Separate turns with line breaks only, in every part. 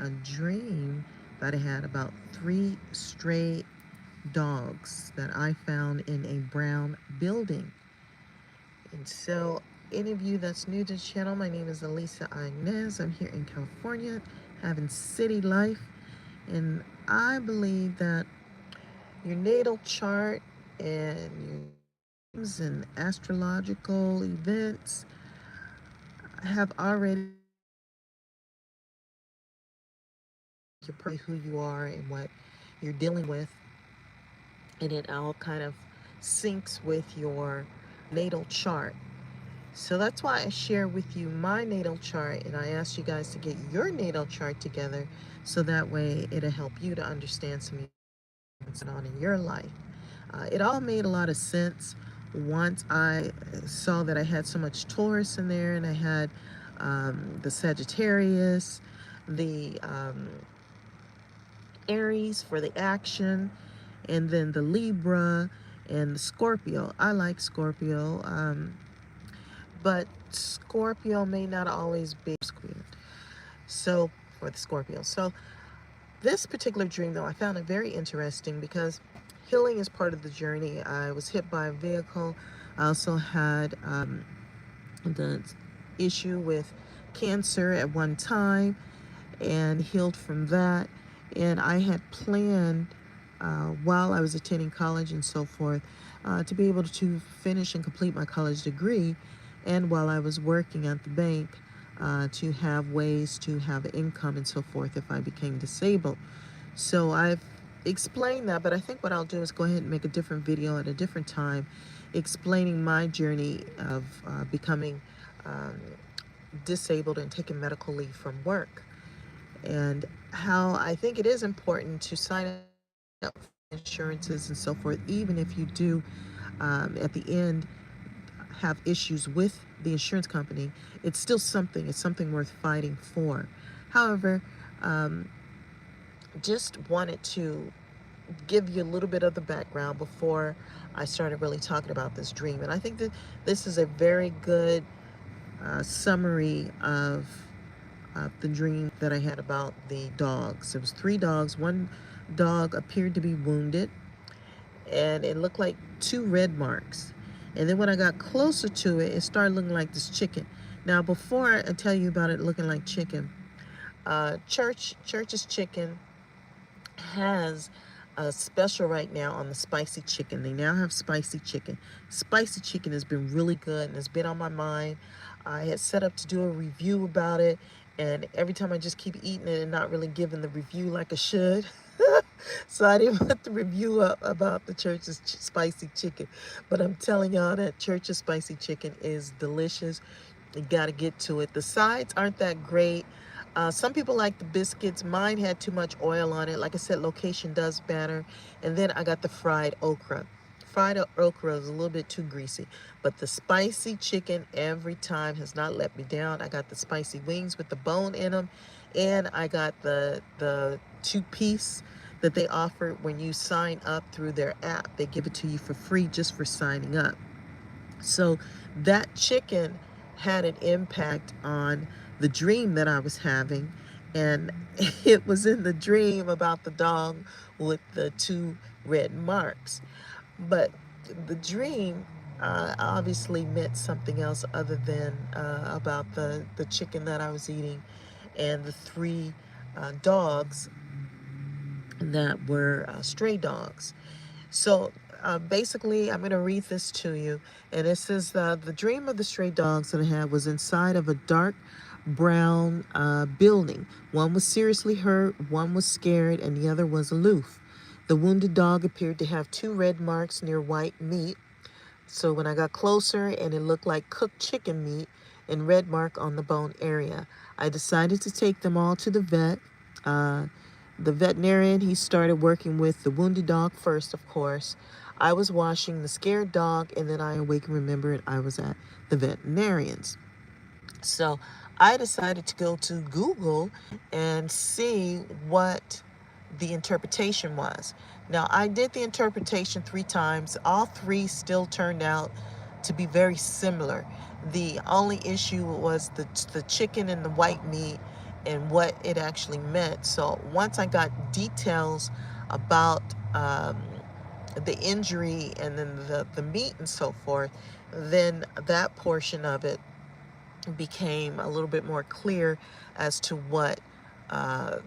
a dream that I had about three stray dogs that I found in a brown building. And so, any of you that's new to the channel, my name is Alisa Inez. I'm here in California, having city life. And I believe that your natal chart and your dreams and astrological events have already who you are and what you're dealing with, and it all kind of syncs with your natal chart. So that's why I share with you my natal chart, and I ask you guys to get your natal chart together so that way it'll help you to understand some what's going on in your life. It all made a lot of sense once I saw that I had so much Taurus in there, and I had the Sagittarius, the Aries for the action, and then the Libra and the Scorpio. I like Scorpio, but Scorpio may not always be Scorpio. So, for the Scorpio. So, this particular dream, though, I found it very interesting because healing is part of the journey. I was hit by a vehicle. I also had the issue with cancer at one time and healed from that. And I had planned while I was attending college and so forth to be able to finish and complete my college degree, and while I was working at the bank to have ways to have income and so forth if I became disabled. So I've explained that, but I think what I'll do is go ahead and make a different video at a different time explaining my journey of becoming um, disabled and taking medical leave from work, and how I think it is important to sign up for insurances and so forth, even if you do at the end have issues with the insurance company. It's something worth fighting for. However, um, just wanted to give you a little bit of the background before I started really talking about this dream. And I think that this is a very good summary of the dream that I had about the dogs. There was three dogs. One dog appeared to be wounded, and it looked like two red marks. And then when I got closer to it, it started looking like this chicken. Now, before I tell you about it looking like chicken, Church's Chicken has a special right now on the spicy chicken. They now have spicy chicken. Spicy chicken has been really good and it's been on my mind. I had set up to do a review about it, and every time I just keep eating it and not really giving the review like I should. So I didn't put the review up about the Church's spicy chicken. But I'm telling y'all that Church's spicy chicken is delicious. You got to get to it. The sides aren't that great. Some people like the biscuits. Mine had too much oil on it. Like I said, location does matter. And then I got the fried okra. Fried okra is a little bit too greasy. But the spicy chicken every time has not let me down. I got the spicy wings with the bone in them. And I got the two-piece that they offer when you sign up through their app. They give it to you for free just for signing up. So that chicken had an impact on the dream that I was having. And it was in the dream about the dog with the two red marks. But the dream obviously meant something else other than about the chicken that I was eating and the three dogs that were stray dogs. So basically, I'm going to read this to you. And it says, the dream of the stray dogs that I had was inside of a dark brown building. One was seriously hurt, one was scared, and the other was aloof. The wounded dog appeared to have two red marks near white meat. So when I got closer and it looked like cooked chicken meat and red mark on the bone area, I decided to take them all to the vet. The veterinarian, he started working with the wounded dog first, of course. I was washing the scared dog, and then I awake and remembered I was at the veterinarians. So I decided to go to Google and see what the interpretation was. Now, I did the interpretation 3 times. All three still turned out to be very similar. The only issue was the chicken and the white meat and what it actually meant. So once I got details about the injury and then the meat and so forth, then that portion of it became a little bit more clear as to uh,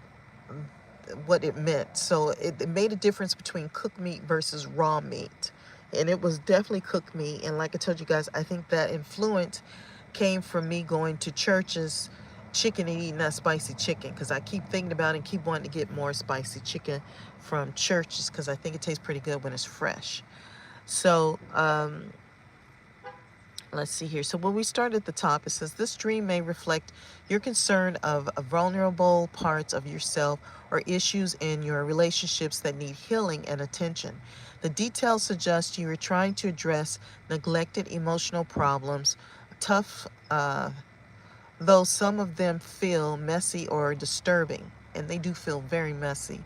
what it meant. So it made a difference between cooked meat versus raw meat. And it was definitely cooked meat. And like I told you guys, I think that influence came from me going to churches, chicken, and eating that spicy chicken. Because I keep thinking about it and keep wanting to get more spicy chicken from churches because I think it tastes pretty good when it's fresh. So, let's see here. So when we start at the top, it says this dream may reflect your concern of vulnerable parts of yourself or issues in your relationships that need healing and attention. The details suggest you are trying to address neglected emotional problems, tough, though some of them feel messy or disturbing, and they do feel very messy.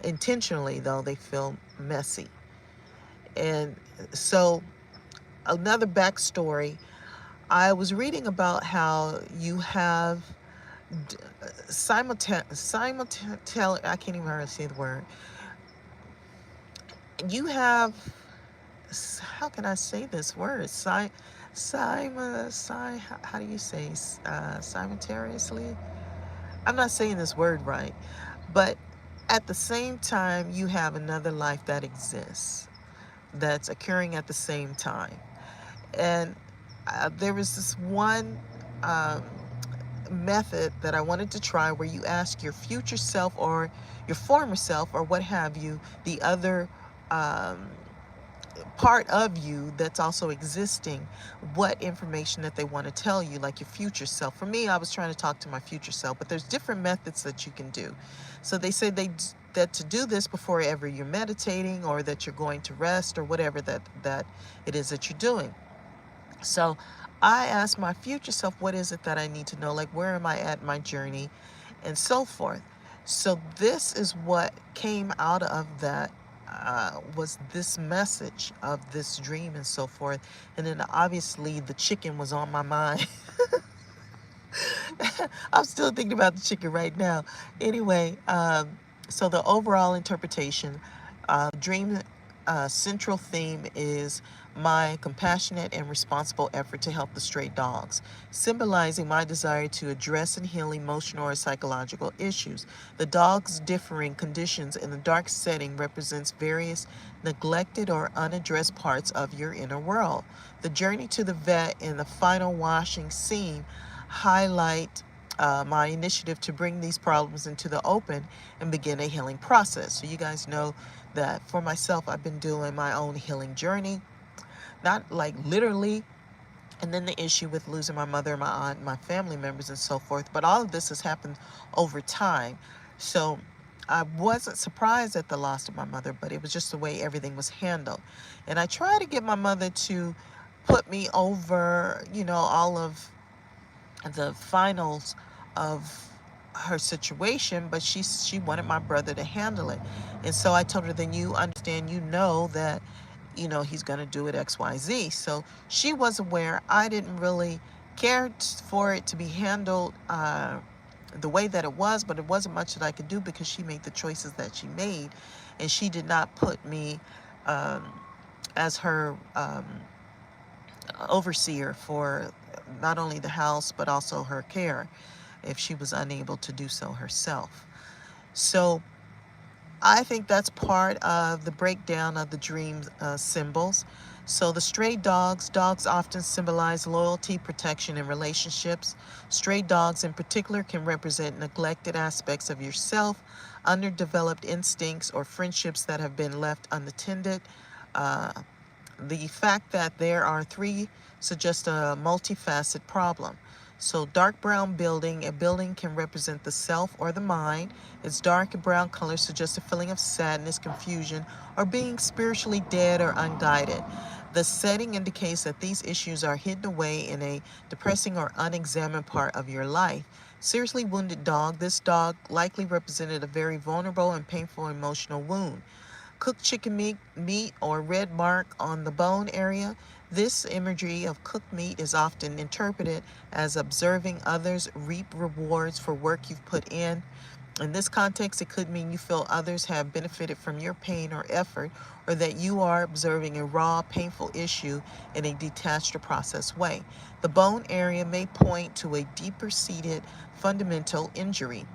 Intentionally, though, they feel messy. And so, another backstory, I was reading about how you have I can't even hardly say the word. You have, how can I say this word? How do you say, simultaneously? I'm not saying this word right, but at the same time, you have another life that exists, that's occurring at the same time. And there was this one um, method that I wanted to try where you ask your future self or your former self or what have you, the other um, part of you that's also existing, what information that they want to tell you, like your future self. For me, I was trying to talk to my future self, but there's different methods that you can do. So they say that to do this before ever you're meditating or that you're going to rest or whatever that it is that you're doing. So I asked my future self, what is it that I need to know? Like, where am I at my journey and so forth? So this is what came out of that, was this message of this dream and so forth. And then obviously the chicken was on my mind. I'm still thinking about the chicken right now. Anyway, so the overall interpretation, dream central theme is my compassionate and responsible effort to help the stray dogs, symbolizing my desire to address and heal emotional or psychological issues. The dog's differing conditions in the dark setting represents various neglected or unaddressed parts of your inner world. The journey to the vet and the final washing scene highlight my initiative to bring these problems into the open and begin a healing process. So you guys know that for myself, I've been doing my own healing journey, not like literally, and then the issue with losing my mother, my aunt, my family members and so forth. But all of this has happened over time. So I wasn't surprised at the loss of my mother, but it was just the way everything was handled. And I tried to get my mother to put me over, all of the finals of her situation, but she wanted my brother to handle it. And so I told her, then you understand, that he's going to do it XYZ. So she was aware. I didn't really care for it to be handled the way that it was, but it wasn't much that I could do because she made the choices that she made, and she did not put me as her overseer for not only the house but also her care if she was unable to do so herself. So I think that's part of the breakdown of the dream symbols. So the stray dogs often symbolize loyalty, protection, and relationships. Stray dogs in particular can represent neglected aspects of yourself, underdeveloped instincts, or friendships that have been left unattended. The fact that there are three suggests a multifaceted problem. So dark brown building, a building can represent the self or the mind. Its dark and brown color suggests a feeling of sadness, confusion, or being spiritually dead or unguided. The setting indicates that these issues are hidden away in a depressing or unexamined part of your life. Seriously wounded dog, this dog likely represented a very vulnerable and painful emotional wound. Cooked chicken meat or red mark on the bone area. This imagery of cooked meat is often interpreted as observing others reap rewards for work you've put in. In this context, it could mean you feel others have benefited from your pain or effort, or that you are observing a raw, painful issue in a detached or processed way. The bone area may point to a deeper seated fundamental injury.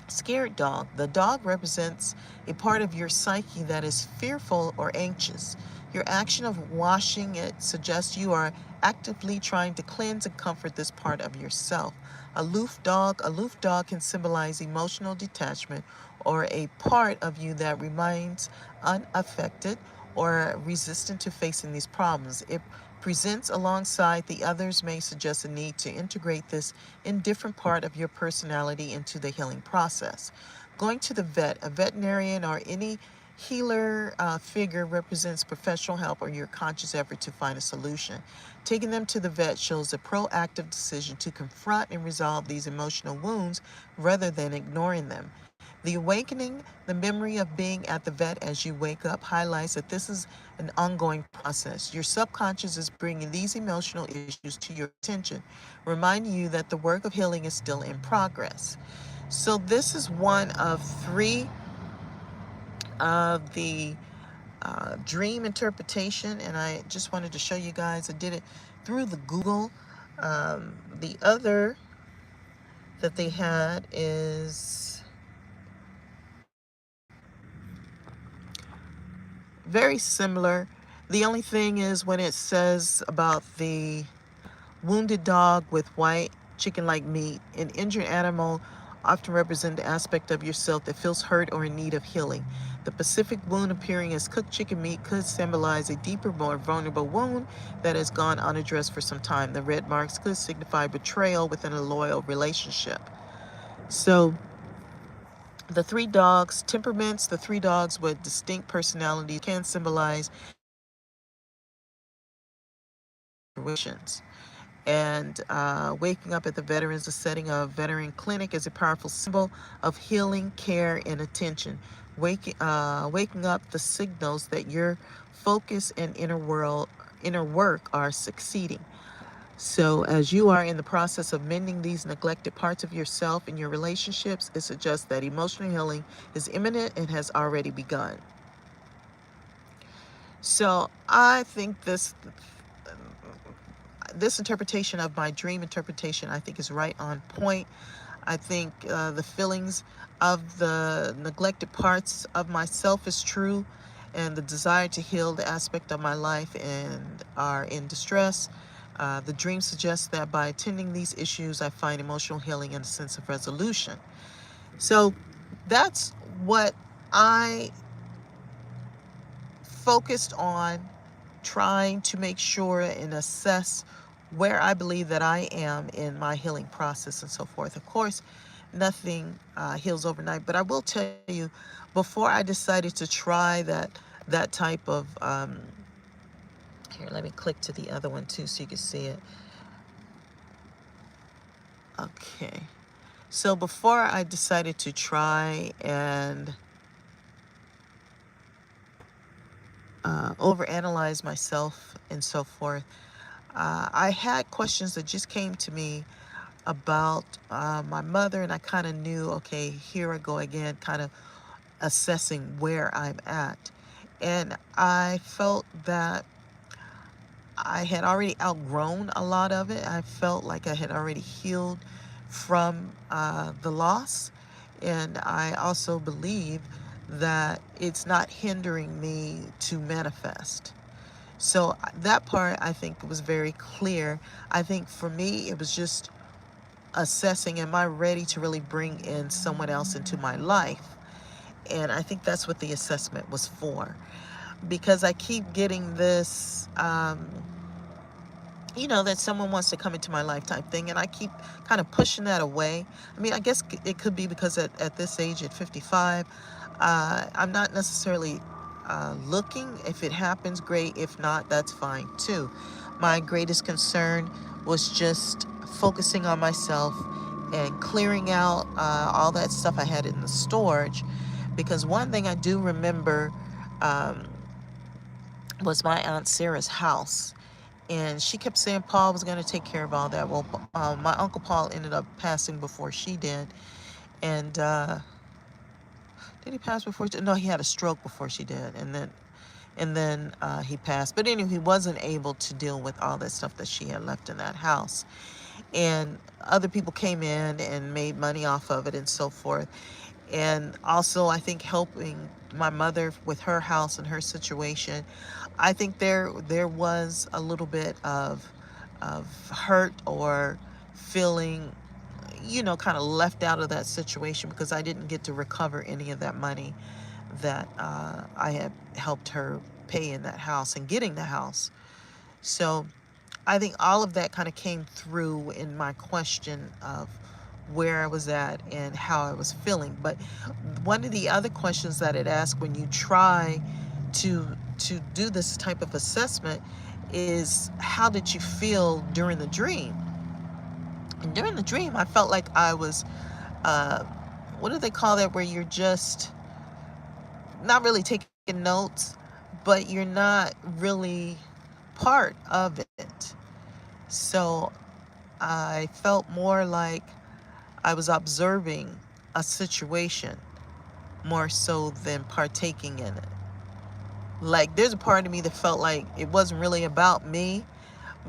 Scared dog. The dog represents a part of your psyche that is fearful or anxious. Your action of washing it suggests you are actively trying to cleanse and comfort this part of yourself. Aloof dog. Aloof dog can symbolize emotional detachment or a part of you that remains unaffected or resistant to facing these problems. It presents alongside the others may suggest a need to integrate this indifferent part of your personality into the healing process. Going to the vet, a veterinarian or any healer figure represents professional help or your conscious effort to find a solution. Taking them to the vet shows a proactive decision to confront and resolve these emotional wounds rather than ignoring them. The awakening, the memory of being at the vet as you wake up, highlights that this is an ongoing process. Your subconscious is bringing these emotional issues to your attention, reminding you that the work of healing is still in progress. So, this is one of three of the dream interpretation, and I just wanted to show you guys. I did it through the Google. The other that they had is very similar. The only thing is when it says about the wounded dog with white chicken-like meat, an injured animal often represent the aspect of yourself that feels hurt or in need of healing. The specific wound appearing as cooked chicken meat could symbolize a deeper, more vulnerable wound that has gone unaddressed for some time. The red marks could signify betrayal within a loyal relationship. So the three dogs, temperaments, the three dogs with distinct personalities can symbolize situations. And waking up at the veterans, the setting of veteran clinic is a powerful symbol of healing, care, and attention. Waking up the signals that your focus and inner work are succeeding. So, as you are in the process of mending these neglected parts of yourself and your relationships, it suggests that emotional healing is imminent and has already begun. So, I think this interpretation of my dream interpretation, I think, is right on point. I think the feelings of the neglected parts of myself is true, and the desire to heal the aspect of my life and are in distress. The dream suggests that by attending these issues, I find emotional healing and a sense of resolution. So that's what I focused on, trying to make sure and assess where I believe that I am in my healing process and so forth. Of course, nothing heals overnight, but I will tell you, before I decided to try that type of here, let me click to the other one too so you can see it. Okay. So before I decided to try and overanalyze myself and so forth, I had questions that just came to me about my mother, and I kind of knew, okay, here I go again, kind of assessing where I'm at. And I felt that I had already outgrown a lot of it. I felt like I had already healed from the loss. And I also believe that it's not hindering me to manifest. So that part, I think, was very clear. I think for me, it was just assessing, am I ready to really bring in someone else into my life? And I think that's what the assessment was for. Because I keep getting this, that someone wants to come into my life type thing. And I keep kind of pushing that away. I mean, I guess it could be because at this age, at 55, I'm not necessarily looking. If it happens, great. If not, that's fine too. My greatest concern was just focusing on myself and clearing out all that stuff I had in the storage. Because one thing I do remember was my Aunt Sarah's house. And she kept saying Paul was going to take care of all that. Well, my Uncle Paul ended up passing before she did. And did he pass before she did? No, he had a stroke before she did. And then he passed. But anyway, he wasn't able to deal with all that stuff that she had left in that house. And other people came in and made money off of it and so forth. And also, I think helping my mother with her house and her situation, I think there was a little bit of hurt or feeling, kind of left out of that situation because I didn't get to recover any of that money that I had helped her pay in that house and getting the house. So I think all of that kind of came through in my question of where I was at and how I was feeling. But one of the other questions that it asks when you try to do this type of assessment is, how did you feel during the dream? And during the dream, I felt like I was, uh, what do they call that, where you're just not really taking notes, but you're not really part of it. So I felt more like I was observing a situation more so than partaking in it. Like, there's a part of me that felt like it wasn't really about me.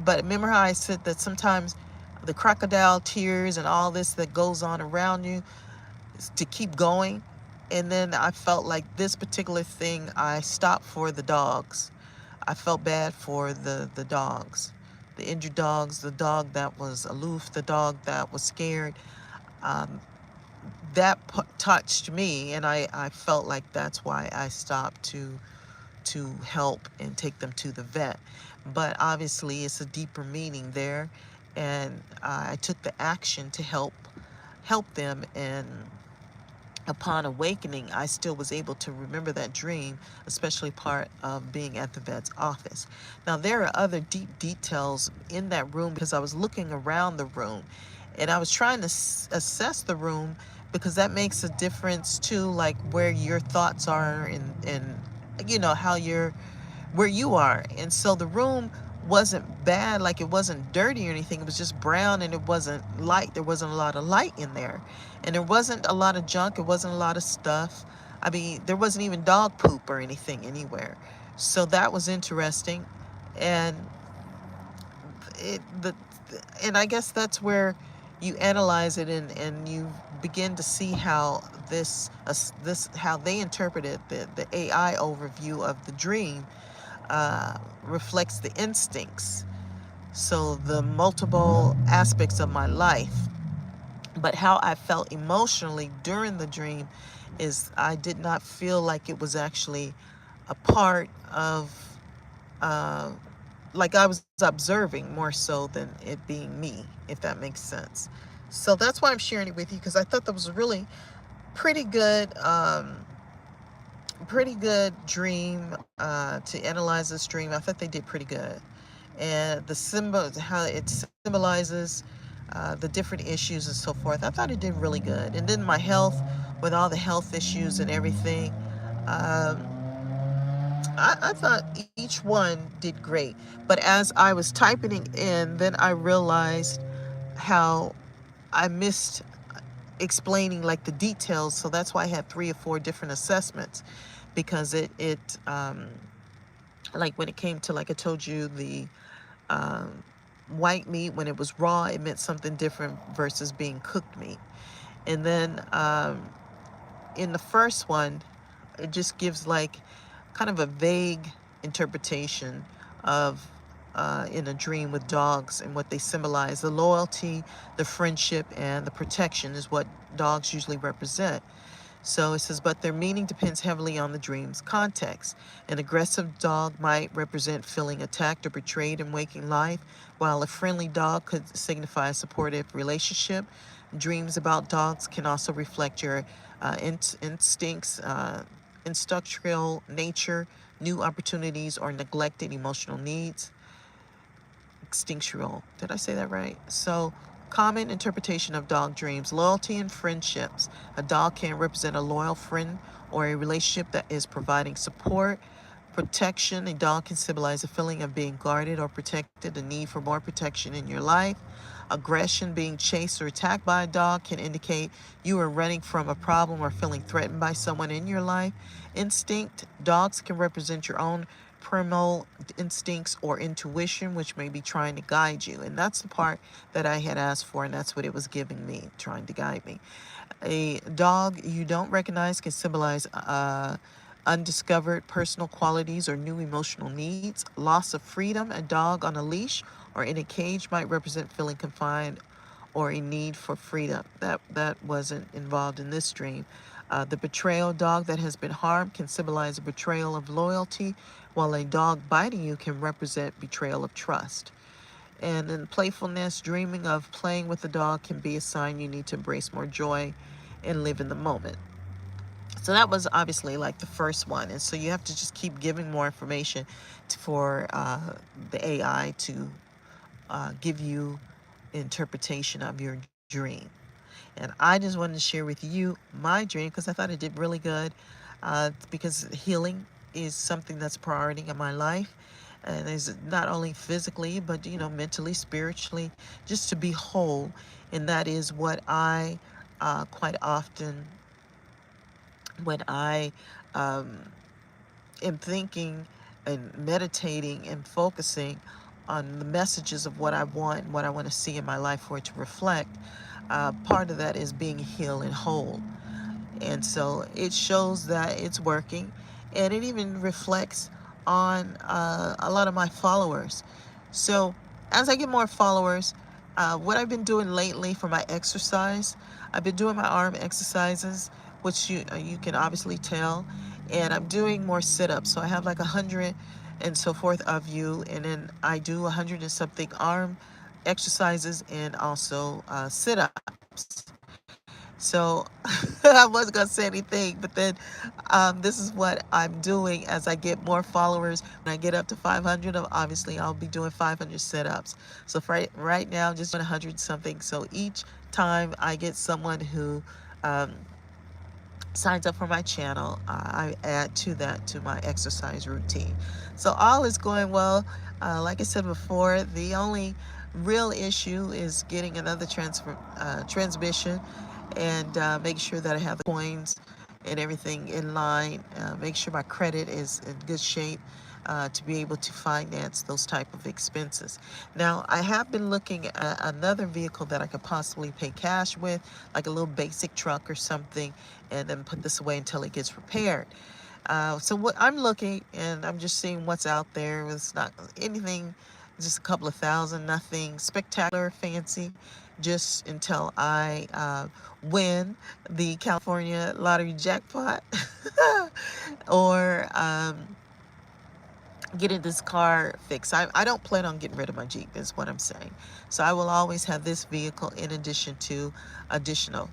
But remember how I said that sometimes the crocodile tears and all this that goes on around you is to keep going. And then I felt like this particular thing, I stopped for the dogs. I felt bad for the dogs, the injured dogs, the dog that was aloof, the dog that was scared. Um, that touched me, and I felt like that's why I stopped to help and take them to the vet. But obviously, it's a deeper meaning there, and I took the action to help them. And upon awakening, I still was able to remember that dream, especially part of being at the vet's office. Now, there are other deep details in that room because I was looking around the room and I was trying to assess the room, because that makes a difference too, like where your thoughts are and how you're, where you are. And so the room wasn't bad, like it wasn't dirty or anything. It was just brown and it wasn't light. There wasn't a lot of light in there. And there wasn't a lot of junk. It wasn't a lot of stuff. I mean, there wasn't even dog poop or anything anywhere. So that was interesting. And it the and I guess that's where you analyze it, and you begin to see how this how they interpreted the AI overview of the dream reflects the instincts, so the multiple aspects of my life. But how I felt emotionally during the dream is I did not feel like it was actually a part of, uh, like I was observing more so than it being me, if that makes sense. So that's why I'm sharing it with you, because I thought that was a really pretty good, dream to analyze this dream. I thought they did pretty good, and the symbol, how it symbolizes the different issues and so forth. I thought it did really good. And then my health, with all the health issues and everything, um, I thought each one did great. But as I was typing it in, then I realized how I missed explaining like the details. So that's why I had 3 or 4 different assessments, because like when it came to, like I told you, the um, white meat, when it was raw, it meant something different versus being cooked meat. And then in the first one, it just gives like kind of a vague interpretation of in a dream with dogs and what they symbolize. The loyalty, the friendship, and the protection is what dogs usually represent. So it says, but their meaning depends heavily on the dream's context. An aggressive dog might represent feeling attacked or betrayed in waking life, while a friendly dog could signify a supportive relationship. Dreams about dogs can also reflect your instincts, instructional nature, new opportunities, or neglected emotional needs. Instinctual. Did I say that right? So, common interpretation of dog dreams: loyalty and friendships. A dog can represent a loyal friend or a relationship that is providing support. Protection. A dog can symbolize a feeling of being guarded or protected, a need for more protection in your life. Aggression. Being chased or attacked by a dog can indicate you are running from a problem or feeling threatened by someone in your life. Instinct. Dogs can represent your own primal instincts or intuition, which may be trying to guide you. And that's the part that I had asked for, and that's what it was giving me, trying to guide me. A dog you don't recognize can symbolize undiscovered personal qualities or new emotional needs. Loss of freedom. A dog on a leash or in a cage might represent feeling confined or a need for freedom. That wasn't involved in this dream. The betrayal. Dog that has been harmed can symbolize a betrayal of loyalty, while a dog biting you can represent betrayal of trust. And in playfulness, dreaming of playing with a dog can be a sign you need to embrace more joy and live in the moment. So that was obviously like the first one. And so you have to just keep giving more information for the AI to give you interpretation of your dream. And I just wanted to share with you my dream because I thought it did really good, because healing is something that's a priority in my life. And is not only physically, but mentally, spiritually, just to be whole. And that is what I quite often, when I am thinking and meditating and focusing on the messages of what I want and what I want to see in my life for it to reflect, part of that is being healed and whole. And so it shows that it's working, and it even reflects on a lot of my followers. So as I get more followers, what I've been doing lately for my exercise, I've been doing my arm exercises, which you can obviously tell, and I'm doing more sit-ups. So I have like 100 and so forth of you, and then I do 100 and something arm exercises and also sit-ups. So I wasn't going to say anything, but then this is what I'm doing as I get more followers. When I get up to 500, obviously I'll be doing 500 sit-ups. So for right now, I'm just doing 100 something. So each time I get someone who signs up for my channel, I add to that to my exercise routine. So all is going well. Like I said before, the only real issue is getting another transmission and make sure that I have the coins and everything in line. Make sure my credit is in good shape to be able to finance those type of expenses. Now, I have been looking at another vehicle that I could possibly pay cash with, like a little basic truck or something, and then put this away until it gets repaired. So what I'm looking, and I'm just seeing what's out there. It's not anything, just a couple of thousand, nothing spectacular, fancy, just until I win the California lottery jackpot or getting this car fixed. I don't plan on getting rid of my Jeep, is what I'm saying. So I will always have this vehicle in addition to additional.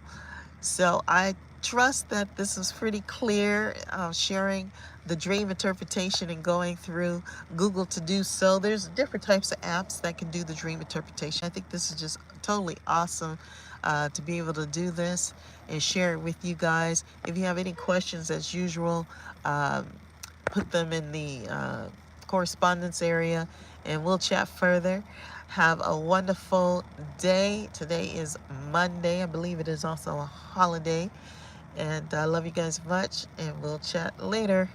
So I trust that this is pretty clear, sharing the dream interpretation and going through Google to do so. There's different types of apps that can do the dream interpretation. I think this is just totally awesome to be able to do this and share it with you guys. If you have any questions, as usual, put them in the correspondence area and we'll chat further. Have a wonderful day. Today is Monday. I believe it is also a holiday. And I love you guys much, and we'll chat later.